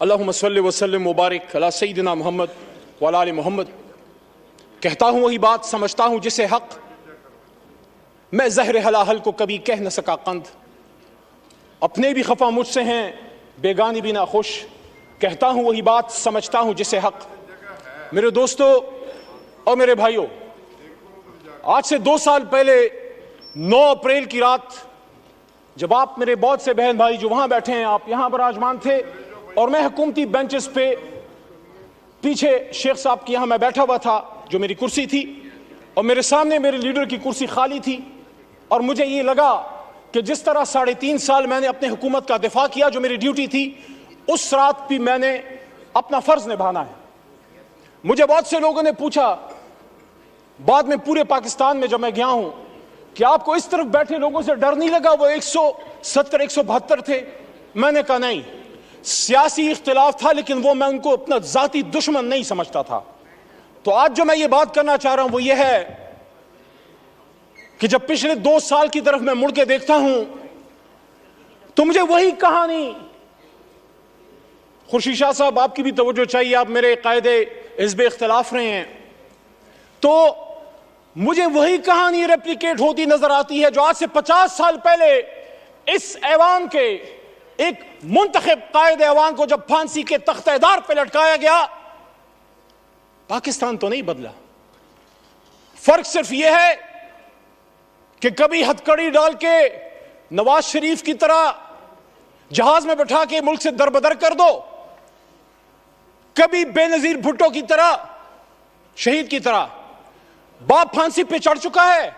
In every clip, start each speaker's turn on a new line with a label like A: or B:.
A: اللہم صلی وسلم مبارک علی سیدنا محمد وعلی آل محمد. کہتا ہوں وہی بات سمجھتا ہوں جسے حق، میں زہر حلاحل کو کبھی کہہ نہ سکا قند. اپنے بھی خفا مجھ سے ہیں بیگانی بھی نہ خوش، کہتا ہوں وہی بات سمجھتا ہوں جسے حق. میرے دوستو اور میرے بھائیوں، آج سے 2 سال پہلے 9 اپریل کی رات جب آپ میرے بہت سے بہن بھائی جو وہاں بیٹھے ہیں، آپ یہاں براجمان تھے اور میں حکومتی بینچز پہ پیچھے شیخ صاحب کی یہاں میں بیٹھا ہوا تھا جو میری کرسی تھی، اور میرے سامنے میرے لیڈر کی کرسی خالی تھی. اور مجھے یہ لگا کہ جس طرح 3.5 سال میں نے اپنے حکومت کا دفاع کیا جو میری ڈیوٹی تھی، اس رات بھی میں نے اپنا فرض نبھانا ہے. مجھے بہت سے لوگوں نے پوچھا بعد میں پورے پاکستان میں جب میں گیا ہوں کہ آپ کو اس طرف بیٹھے لوگوں سے ڈر نہیں لگا؟ وہ 170 172 تھے. میں نے کہا نہیں، سیاسی اختلاف تھا لیکن وہ میں ان کو اپنا ذاتی دشمن نہیں سمجھتا تھا. تو آج جو میں یہ بات کرنا چاہ رہا ہوں وہ یہ ہے کہ جب پچھلے 2 سال کی طرف میں مڑ کے دیکھتا ہوں تو مجھے وہی کہانی، خورشید شاہ صاحب آپ کی بھی توجہ چاہیے، آپ میرے قائد حزب اختلاف رہے ہیں، تو مجھے وہی کہانی ریپلیکیٹ ہوتی نظر آتی ہے جو آج سے 50 سال پہلے اس ایوان کے ایک منتخب قائد ایوان کو جب پھانسی کے تختہ دار پہ لٹکایا گیا. پاکستان تو نہیں بدلا، فرق صرف یہ ہے کہ کبھی ہتھکڑی ڈال کے نواز شریف کی طرح جہاز میں بٹھا کے ملک سے دربدر کر دو، کبھی بے نظیر بھٹو کی طرح شہید کی طرح. باپ پھانسی پہ چڑھ چکا ہے،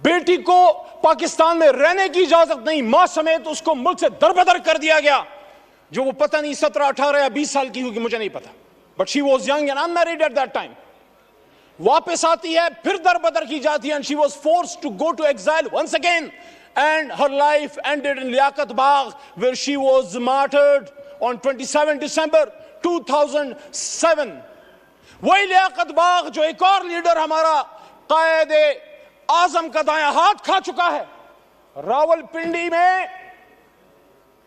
A: بیٹی کو پاکستان میں رہنے کی اجازت نہیں، ماں سمیت اس کو ملک سے دربدر کر دیا گیا، جو وہ پتہ نہیں 17 18 یا 20 سال کی ہوگی، مجھے نہیں پتا، but she was young and unmarried at that time. واپس آتی ہے، پھر دربدر کی جاتی ہے، and she was forced to go to exile once again, and her life ended in Liaquat Bagh where she was martyred on 27 December 2007. وہی لیاقت باغ جو ایک اور لیڈر ہمارا قائد اعظم کا دایاں ہاتھ کھا چکا ہے.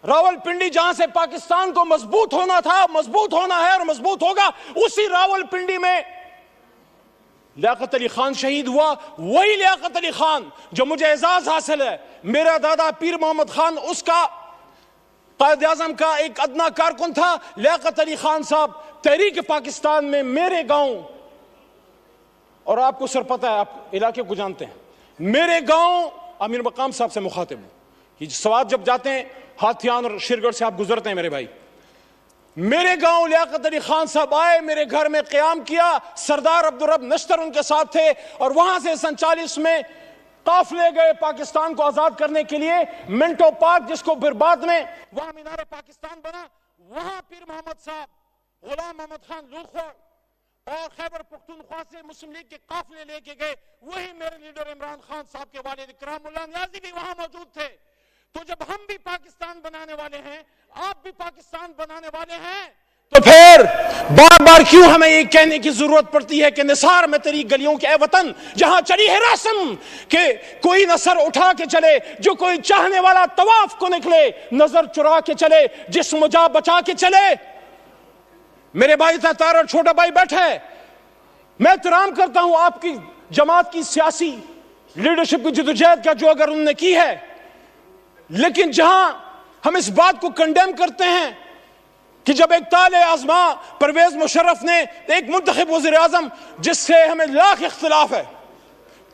A: راولپنڈی جہاں سے پاکستان کو مضبوط ہونا تھا، مضبوط ہونا ہے اور مضبوط ہوگا، اسی راولپنڈی میں لیاقت علی خان شہید ہوا. وہی لیاقت علی خان جو مجھے اعزاز حاصل ہے، میرا دادا پیر محمد خان اس کا قائد اعظم کا ایک ادنا کارکن تھا. لیاقت علی خان صاحب تحریک پاکستان میں میرے گاؤں، اور آپ کو سر پتہ ہے، آپ علاقے کو جانتے ہیں، میرے گاؤں امیر مقام صاحب سے مخاطب ہوں. یہ سوات جب جاتے ہیں ہاتھیان اور شیرگڑھ سے آپ گزرتے ہیں میرے بھائی، میرے گاؤں لیاقت علی خان صاحب آئے، میرے گھر میں قیام کیا، سردار عبدالرب نشتر ان کے ساتھ تھے، اور وہاں سے 47 میں قافلے گئے پاکستان کو آزاد کرنے کے لیے. منٹو پارک جس کو پھر بعد میں وہاں مینار پاکستان بنا، وہاں پیر محمد صاحب، غلام محمد خان لوخوڑ اور خیبر پختونخوا سے مسلم لیگ کے قافلے لے کے گئے. وہی میرے لیڈر عمران خان صاحب کے والد اکرام اللہ نیازی بھی وہاں موجود تھے. تو جب ہم بھی پاکستان بنانے والے ہیں، آپ بھی پاکستان بنانے والے ہیں، تو پھر بار بار کیوں ہمیں یہ کہنے کی ضرورت پڑتی ہے کہ نثار میں تیری گلیوں کے اے وطن جہاں چلی ہے رسم، کہ کوئی نہ سر اٹھا کے چلے، جو کوئی چاہنے والا طواف کو نکلے، نظر چرا کے چلے، جسم جا بچا کے چلے. میرے بھائی تار اور چھوٹا بھائی بیٹھا ہے، میں احترام کرتا ہوں آپ کی جماعت کی سیاسی لیڈرشپ کی جدوجہد کا جو اگر انہوں نے کی ہے، لیکن جہاں ہم اس بات کو کنڈیم کرتے ہیں کہ جب ایک طالع آزما پرویز مشرف نے ایک منتخب وزیر اعظم جس سے ہمیں لاکھ اختلاف ہے،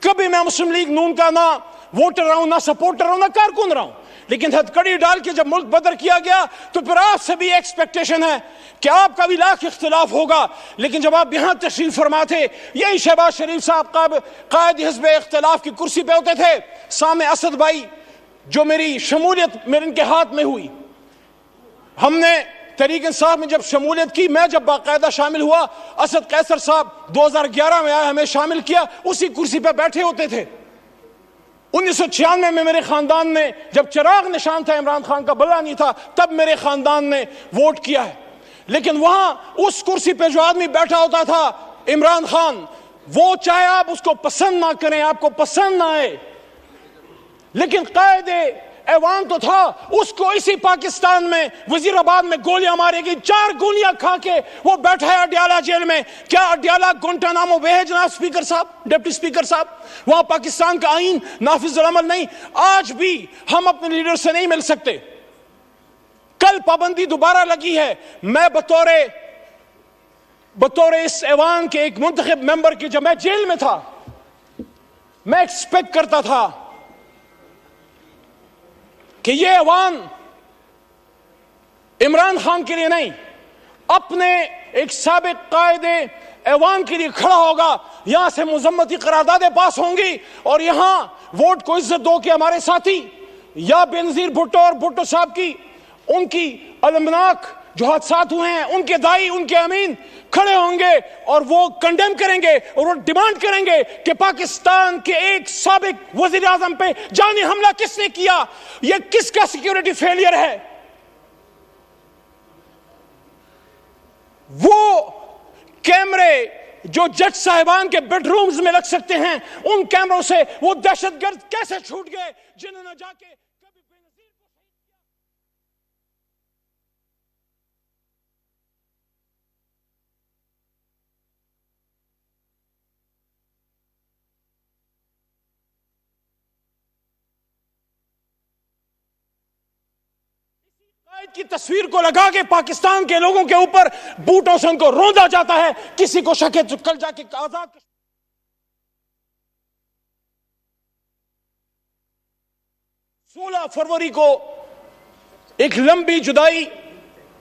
A: کبھی میں مسلم لیگ نون کا نہ ووٹر رہا ہوں، نہ سپورٹر رہا ہوں، نہ کارکن رہا ہوں، لیکن ہتھکڑی ڈال کے جب ملک بدر کیا گیا تو پھر آپ سے بھی ایکسپیکٹیشن ہے کہ آپ کا بھی لاکھ اختلاف ہوگا. لیکن جب آپ یہاں تشریف فرما تھے، یہی شہباز شریف صاحب قائد حزب اختلاف کی کرسی پہ ہوتے تھے، سامنے اسد بھائی جو میری شمولیت میرے ان کے ہاتھ میں ہوئی، ہم نے تحریک انصاف میں جب شمولیت کی، میں جب باقاعدہ شامل ہوا، اسد قیصر صاحب 2011 میں آئے، ہمیں شامل کیا، اسی کرسی پہ بیٹھے ہوتے تھے. 1996 میں میرے خاندان نے، جب چراغ نشان تھا عمران خان کا، بلا نہیں تھا، تب میرے خاندان نے ووٹ کیا ہے. لیکن وہاں اس کرسی پہ جو آدمی بیٹھا ہوتا تھا عمران خان، وہ چاہے آپ اس کو پسند نہ کریں، آپ کو پسند نہ آئے، لیکن قائد ایوان تو تھا، اس کو اسی پاکستان میں وزیر آباد میں گولیاں مارے گی، 4 گولیاں کھا کے وہ بیٹھا ہے اڈیالہ جیل میں۔ کیا اڈیالہ گونٹانامو بے ہے جناب اسپیکر صاحب، ڈپٹی اسپیکر صاحب؟ وہاں پاکستان کا آئین نافذ العمل نہیں۔ آج بھی ہم اپنے لیڈر سے نہیں مل سکتے۔ کل پابندی دوبارہ لگی ہے۔ میں بطور اس ایوان کے ایک منتخب ممبر کے، جب میں جیل میں تھا، میں ایکسپیکٹ کرتا تھا کہ یہ ایوان عمران خان کے لیے نہیں، اپنے ایک سابق قائد ایوان کے لیے کھڑا ہوگا۔ یہاں سے مذمتی قراردادیں پاس ہوں گی اور یہاں ووٹ کو عزت دو کہ ہمارے ساتھی یا بینظیر بھٹو اور بھٹو صاحب کی ان کی المناک جو حادثات ہوئے ہیں، ان کے دائی، ان کے امین کھڑے ہوں گے اور وہ کنڈیم کریں گے اور وہ ڈیمانڈ کریں گے کہ پاکستان کے ایک سابق وزیر اعظم پہ جانی حملہ کس نے کیا؟ یہ کس کا سیکیورٹی فیلئر ہے؟ وہ کیمرے جو جج صاحبان کے بیڈ رومز میں لگ سکتے ہیں، ان کیمروں سے وہ دہشت گرد کیسے چھوٹ گئے جنہوں نے جا کے کبھی بے نظیر کو شہید کیا؟ قائد کی تصویر کو لگا کے پاکستان کے لوگوں کے اوپر بوٹوں سے ان کو روندا جاتا ہے۔ کسی کو شک ہے تو کل جا کے آزاد 16 فروری کو ایک لمبی جدائی،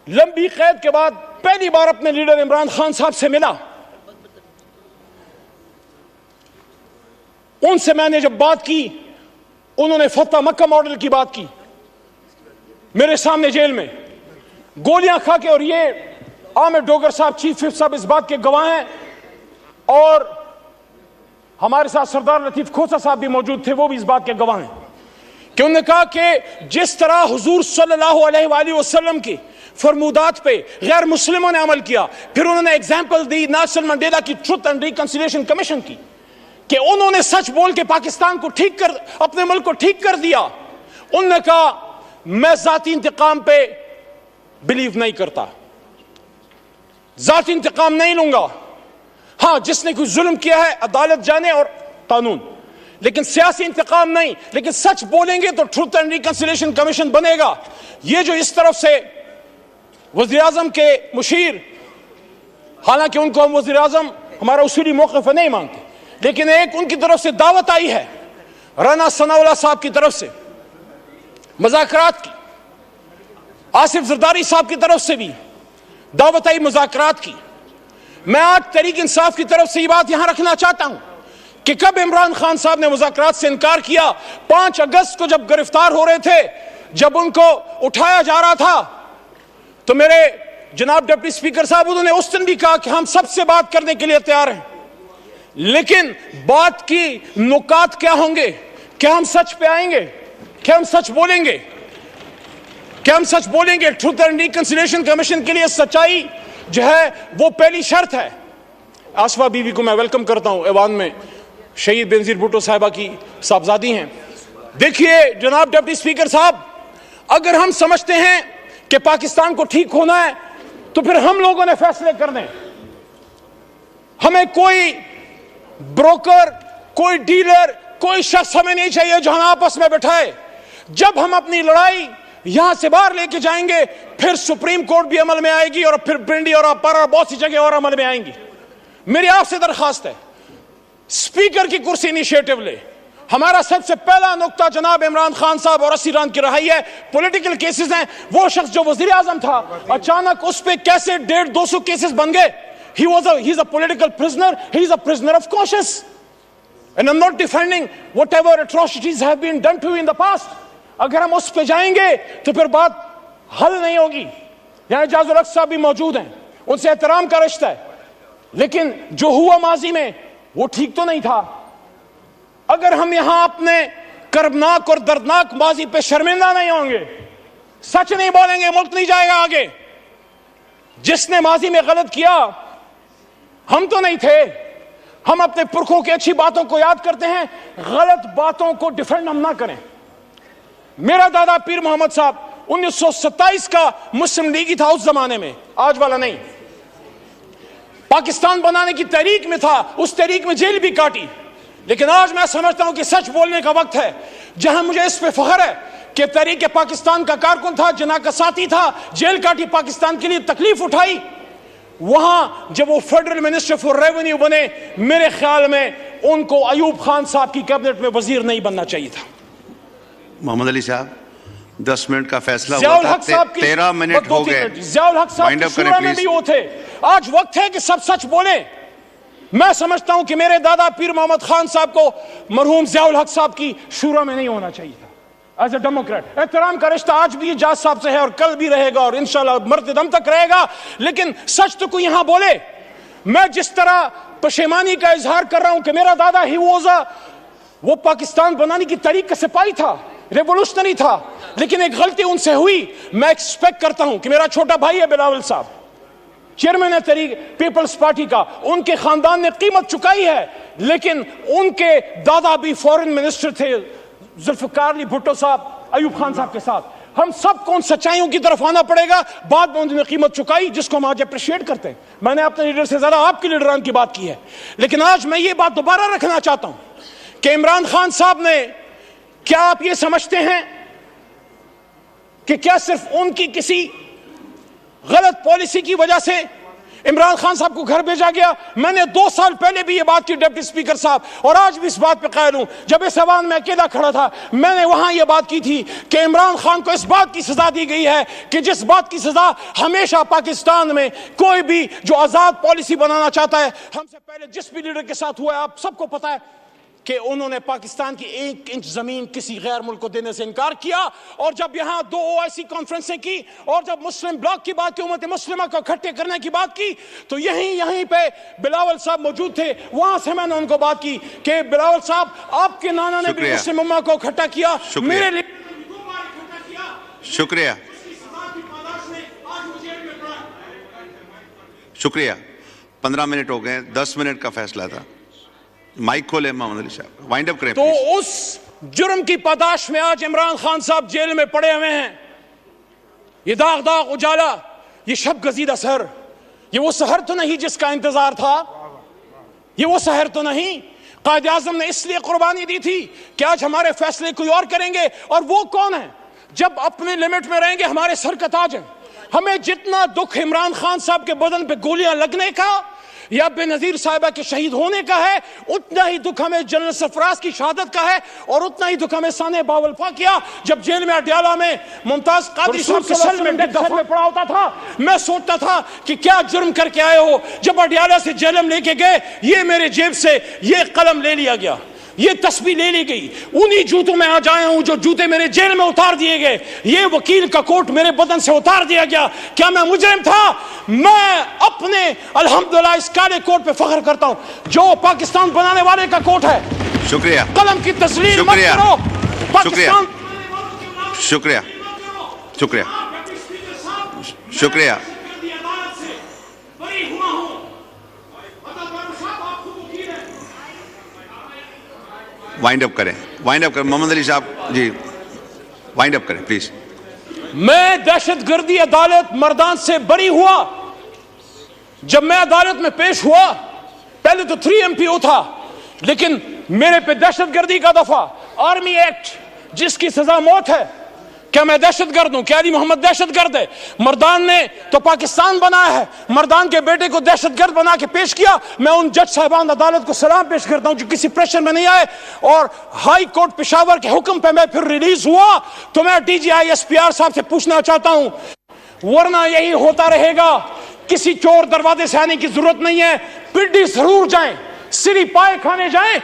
A: لمبی قید کے بعد پہلی بار اپنے لیڈر عمران خان صاحب سے ملا۔ ان سے میں نے جب بات کی، انہوں نے فتح مکہ ماڈل کی بات کی میرے سامنے جیل میں، گولیاں کھا کے۔ اور یہ عامر ڈوگر صاحب، چیف وپ صاحب اس بات کے گواہ ہیں، اور ہمارے ساتھ سردار لطیف کھوسا صاحب بھی موجود تھے، وہ بھی اس بات کے گواہ ہیں کہ انہوں نے کہا کہ جس طرح حضور صلی اللہ علیہ وآلہ وسلم کی فرمودات پہ غیر مسلموں نے عمل کیا، پھر انہوں نے ایگزامپل دی نیلسن منڈیلا کی ٹروتھ اینڈ ریکنسیلیشن کمیشن کی کہ انہوں نے سچ بول کے پاکستان کو ٹھیک کر، اپنے ملک کو ٹھیک کر دیا۔ انہوں نے کہا میں ذاتی انتقام پہ بلیو نہیں کرتا، ذاتی انتقام نہیں لوں گا۔ ہاں، جس نے کوئی ظلم کیا ہے عدالت جانے اور قانون، لیکن سیاسی انتقام نہیں۔ لیکن سچ بولیں گے تو ٹروتھ اینڈ ریکنسیلیشن کمیشن بنے گا۔ یہ جو اس طرف سے وزیر اعظم کے مشیر، حالانکہ ان کو ہم وزیر اعظم ہمارا اصولی موقف ہے نہیں مانتے، لیکن ایک ان کی طرف سے دعوت آئی ہے رانا ثناء اللہ صاحب کی طرف سے مذاکرات کی، آصف زرداری صاحب کی طرف سے بھی دعوت آئی مذاکرات کی۔ میں آج تحریک انصاف کی طرف سے یہ بات یہاں رکھنا چاہتا ہوں کہ کب عمران خان صاحب نے مذاکرات سے انکار کیا؟ 5 اگست کو جب گرفتار ہو رہے تھے، جب ان کو اٹھایا جا رہا تھا، تو میرے جناب ڈپٹی اسپیکر صاحب، انہوں نے اس دن بھی کہا کہ ہم سب سے بات کرنے کے لیے تیار ہیں، لیکن بات کی نکات کیا ہوں گے؟ کیا ہم سچ پہ آئیں گے؟ کیا ہم سچ بولیں گے؟ کیا ہم سچ بولیں گے؟ ٹروتھ اینڈ ریکنسیلیشن کمیشن کے لیے سچائی جو ہے وہ پہلی شرط ہے۔ آصفہ بی بی کو میں ویلکم کرتا ہوں، ایوان میں شہید بینظیر بھٹو صاحبہ کی صاحبزادی ہیں۔ دیکھیے جناب ڈپٹی اسپیکر صاحب، اگر ہم سمجھتے ہیں کہ پاکستان کو ٹھیک ہونا ہے تو پھر ہم لوگوں نے فیصلے کرنے۔ ہمیں کوئی بروکر، کوئی ڈیلر، کوئی شخص ہمیں نہیں چاہیے جو ہم آپس میں بٹھائے۔ جب ہم اپنی لڑائی یہاں سے باہر لے کے جائیں گے، پھر سپریم کورٹ بھی عمل میں آئے گی اور پھر پنڈی اور اپارا اور بہت سی جگہ اور عمل میں آئیں گی۔ میری آپ سے درخواست ہے، اسپیکر کی کرسی انیشیٹو لے۔ ہمارا سب سے پہلا نقطہ جناب عمران خان صاحب اور اسیران کی رہائی ہے۔ پولیٹیکل کیسز ہیں، وہ شخص جو وزیر اعظم تھا اچانک اس پہ کیسے 150-200 کیسز بن گئے۔ He's a political prisoner. He's a prisoner of conscience. And I'm not defending whatever atrocities have been done to you in the past. اگر ہم اس پہ جائیں گے تو پھر بات حل نہیں ہوگی۔ یہاں اعجاز الحق صاحب بھی موجود ہیں، ان سے احترام کا رشتہ ہے، لیکن جو ہوا ماضی میں وہ ٹھیک تو نہیں تھا۔ اگر ہم یہاں اپنے کربناک اور دردناک ماضی پہ شرمندہ نہیں ہوں گے، سچ نہیں بولیں گے، ملک نہیں جائے گا آگے۔ جس نے ماضی میں غلط کیا ہم تو نہیں تھے، ہم اپنے پرکھوں کی اچھی باتوں کو یاد کرتے ہیں، غلط باتوں کو ڈیفینڈ ہم نہ کریں۔ میرا دادا پیر محمد صاحب 1927 کا مسلم لیگی تھا اس زمانے میں، آج والا نہیں، پاکستان بنانے کی تحریک میں تھا، اس تحریک میں جیل بھی کاٹی، لیکن آج میں سمجھتا ہوں کہ سچ بولنے کا وقت ہے، جہاں مجھے اس پہ فخر ہے کہ تحریک پاکستان کا کارکن تھا، جناح کا ساتھی تھا، جیل کاٹی، پاکستان کے لیے تکلیف اٹھائی، وہاں جب وہ فیڈرل منسٹر فور ریونیو بنے، میرے خیال میں ان کو ایوب خان صاحب کی کیبنٹ میں وزیر نہیں بننا چاہیے تھا۔
B: محمد علی صاحب 10 منٹ کا فیصلہ
A: ضیاء
B: ہوا
A: الحق
B: تھا،
A: صاحب کی
B: 13 منٹ ہو گئے،
A: ضیاء الحق صاحب
B: وائنڈ
A: کی
B: اپ کریں
A: شورا میں
B: پلیز۔
A: بھی وہ تھے، آج وقت ہے کہ سب سچ بولیں۔ میں سمجھتا ہوں کہ میرے دادا پیر محمد خان صاحب کو مرحوم ضیاء الحق صاحب کی شورا میں نہیں ہونا چاہیے تھا۔ ایز اے ڈیموکریٹ احترام کا رشتہ آج بھی اجاز صاحب سے ہے اور کل بھی رہے گا اور انشاءاللہ مرتے دم تک رہے گا، لیکن سچ تو کوئی یہاں بولے۔ میں جس طرح پشیمانی کا اظہار کر رہا ہوں کہ میرا دادا ہی وہ پاکستان بنانے کی تحریک کا سپاہی تھا، ریولوشنری تھا، لیکن ایک غلطی ان سے ہوئی۔ میں ایکسپیکٹ کرتا ہوں کہ میرا چھوٹا بھائی ہے بلاول صاحب، چیئرمین ہے تحریک پیپلز پارٹی کا، ان کے خاندان نے قیمت چکائی ہے، لیکن ان کے دادا بھی فورن منسٹر تھے، ذوالفقار علی بھٹو صاحب ایوب خان صاحب کے ساتھ۔ ہم سب کو ان سچائیوں کی طرف آنا پڑے گا، بعد میں انہوں نے قیمت چکائی جس کو ہم آج اپریشیٹ کرتے ہیں۔ میں نے اپنے لیڈر سے زیادہ آپ کے لیڈران کی بات کی ہے، لیکن آج میں یہ بات دوبارہ رکھنا چاہتا ہوں کہ عمران خان صاحب نے، کیا آپ یہ سمجھتے ہیں کہ کیا صرف ان کی کسی غلط پالیسی کی وجہ سے عمران خان صاحب کو گھر بھیجا گیا؟ میں نے 2 سال پہلے بھی یہ بات کی ڈپٹی اسپیکر صاحب، اور آج بھی اس بات پہ قائل ہوں۔ جب اس ایوان میں اکیلا کھڑا تھا، میں نے وہاں یہ بات کی تھی کہ عمران خان کو اس بات کی سزا دی گئی ہے کہ جس بات کی سزا ہمیشہ پاکستان میں کوئی بھی جو آزاد پالیسی بنانا چاہتا ہے، ہم سے پہلے جس بھی لیڈر کے ساتھ ہوا ہے، آپ سب کو پتا ہے کہ انہوں نے پاکستان کی 1 انچ زمین کسی غیر ملک کو دینے سے انکار کیا، اور جب یہاں 2 OIC کانفرنسیں کی اور جب مسلم بلاک کی بات کی، امت مسلمہ کو اکٹھے کرنے کی بات کی، تو یہیں پہ بلاول صاحب موجود تھے، وہاں سے میں نے ان کو بات کی کہ بلاول صاحب آپ کے نانا نے بھی مسلم امہ کو اکٹھا کیا، میرے لیے 2 بار اکٹھا کیا۔
B: شکریہ، شکریہ۔ 15 منٹ ہو گئے، 10 منٹ کا فیصلہ تھا۔ مائک کھولے محمد علی صاحب، وائنڈ اپ کریں
A: تو
B: پلیز۔
A: اس جرم کی پاداش میں آج عمران خان صاحب جیل میں پڑے ہوئے ہیں۔ یہ داغ اجالا، یہ شب گزیدہ سحر، یہ وہ سحر تو نہیں جس کا انتظار تھا، یہ وہ سحر تو نہیں۔ قائد اعظم نے اس لیے قربانی دی تھی کہ آج ہمارے فیصلے کوئی اور کریں گے، اور وہ کون ہیں؟ جب اپنے لمٹ میں رہیں گے ہمارے سر کا تاج ہیں۔ ہمیں جتنا دکھ عمران خان صاحب کے بدن پہ گولیاں لگنے کا یا بے نظیر صاحبہ کے شہید ہونے کا ہے، اتنا ہی دکھ ہمیں جنرل سرفراز کی شہادت کا ہے، اور اتنا ہی دکھ ہمیں ثانیہ باولفا کیا جب جیل میں اڈیالہ میں ممتاز قادری صاحب کے سیل میں دفعہ میں پڑا ہوتا تھا۔ میں سوچتا تھا کہ کیا جرم کر کے آئے ہو؟ جب اڈیالہ سے جیلم لے کے گئے، یہ میرے جیب سے یہ قلم لے لیا گیا، یہ تسبیح لے لی گئی، انہی جوتوں میں آج آیا ہوں جو جوتے میرے جیل میں اتار دیے گئے، یہ وکیل کا کوٹ میرے بدن سے اتار دیا گیا۔ کیا میں مجرم تھا؟ میں اپنے الحمدللہ اس کالے کوٹ پہ فخر کرتا ہوں جو پاکستان بنانے والے کا کوٹ ہے۔
B: شکریہ،
A: قلم کی تسلیم مت
B: شکریہ،
A: کرو، پاکستان
B: شکریہ، شکریہ، شکریہ۔ وائنڈ اپ کریں، وائنڈ اپ کریں محمد علی صاحب جی، وائنڈ اپ کریں پلیز۔
A: میں دہشت گردی عدالت مردان سے بری ہوا۔ جب میں عدالت میں پیش ہوا، پہلے تو 3 MPO تھا، لیکن میرے پہ دہشت گردی کا دفعہ، آرمی ایکٹ جس کی سزا موت ہے۔ کیا میں دہشت گرد ہوں؟ کیا علی محمد دہشت گرد ہے؟ مردان نے تو پاکستان بنایا ہے، مردان کے بیٹے کو دہشت گرد بنا کے پیش کیا۔ میں ان جج صاحبان عدالت کو سلام پیش کرتا ہوں جو کسی پریشر میں نہیں آئے، اور ہائی کورٹ پشاور کے حکم پہ میں پھر ریلیز ہوا۔ تو میں DGI SPR صاحب سے پوچھنا چاہتا ہوں، ورنہ یہی ہوتا رہے گا، کسی چور دروازے سے آنے کی ضرورت نہیں ہے، پنڈی ضرور جائیں، سری پائے کھانے جائیں،